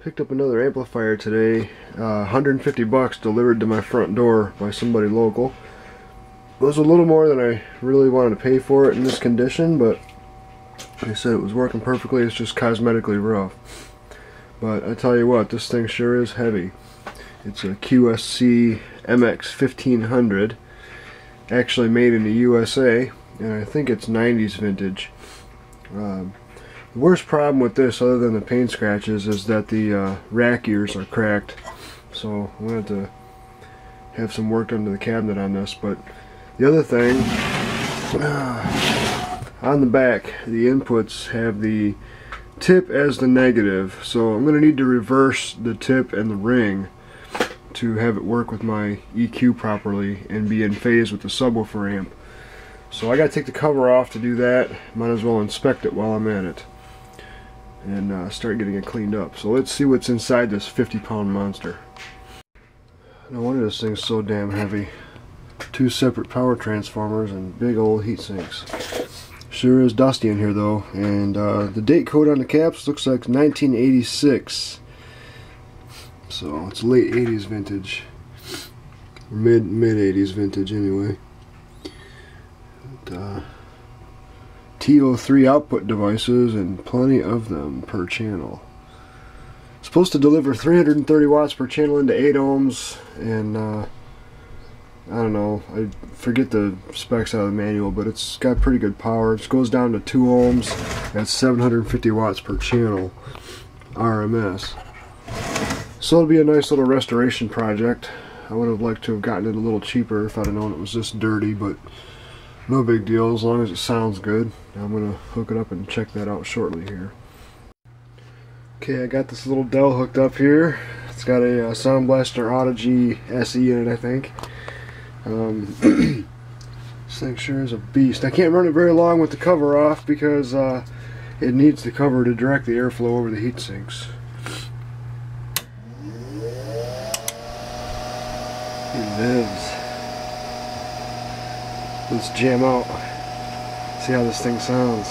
Picked up another amplifier today, 150 bucks delivered to my front door by somebody local. It was a little more than I really wanted to pay for it in this condition, but they said it was working perfectly. It's just cosmetically rough. But I tell you what, this thing sure is heavy. It's a QSC MX1500, actually made in the USA, and I think it's 90s vintage. The worst problem with this, other than the paint scratches, is that the rack ears are cracked. So I'm going to have to have some work done to the cabinet on this. But the other thing, on the back, the inputs have the tip as the negative. So I'm going to need to reverse the tip and the ring to have it work with my EQ properly and be in phase with the subwoofer amp. So I got to take the cover off to do that. Might as well inspect it while I'm at it and start getting it cleaned up. So let's see what's inside this 50-pound monster. No wonder this thing's so damn heavy. 2 separate power transformers and big old heat sinks. Sure is dusty in here though, and the date code on the caps looks like 1986. So it's late 80s vintage. Mid 80s vintage anyway. And, TO3 output devices, and plenty of them per channel. It's supposed to deliver 330 watts per channel into 8 ohms, and I don't know, I forget the specs out of the manual, but it's got pretty good power. It goes down to 2 ohms at 750 watts per channel RMS. So it'll be a nice little restoration project. I would have liked to have gotten it a little cheaper if I'd have known it was this dirty, but no big deal as long as it sounds good. I'm going to hook it up and check that out shortly here. Okay, I got this little Dell hooked up here. It's got a Sound Blaster Audigy SE in it, I think. This thing sure is a beast. I can't run it very long with the cover off because it needs the cover to direct the airflow over the heat sinks. He lives. Let's jam out, see how this thing sounds.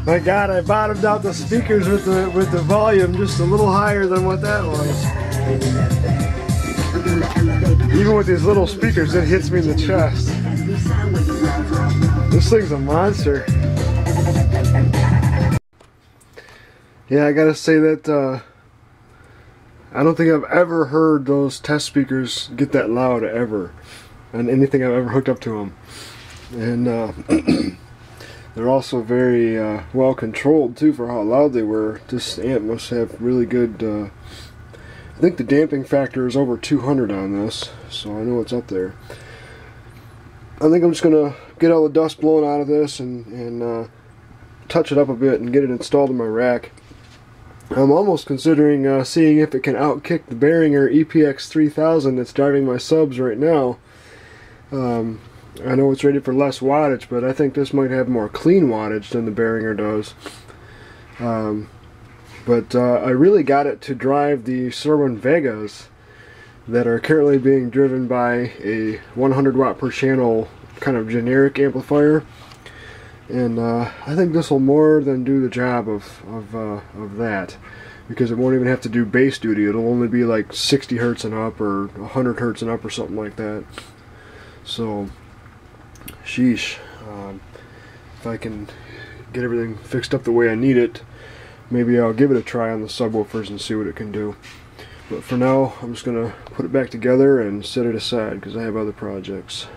My God, I bottomed out the speakers with the volume just a little higher than what that was. Even with these little speakers, it hits me in the chest. This thing's a monster. Yeah, I gotta say that I don't think I've ever heard those test speakers get that loud ever on anything I've ever hooked up to them. And they're also very well controlled too for how loud they were. This amp must have really good I think the damping factor is over 200 on this, so I know it's up there. I think I'm just going to get all the dust blown out of this and touch it up a bit and get it installed in my rack. I'm almost considering seeing if it can outkick the Behringer EPX3000 that's driving my subs right now. I know it's rated for less wattage, but I think this might have more clean wattage than the Behringer does. But I really got it to drive the Serwin Vegas that are currently being driven by a 100 watt per channel kind of generic amplifier, and I think this will more than do the job of that, because it won't even have to do bass duty. It'll only be like 60 hertz and up or 100 hertz and up or something like that. So sheesh, if I can get everything fixed up the way I need it, maybe I'll give it a try on the subwoofers and see what it can do. But for now, I'm just going to put it back together and set it aside because I have other projects.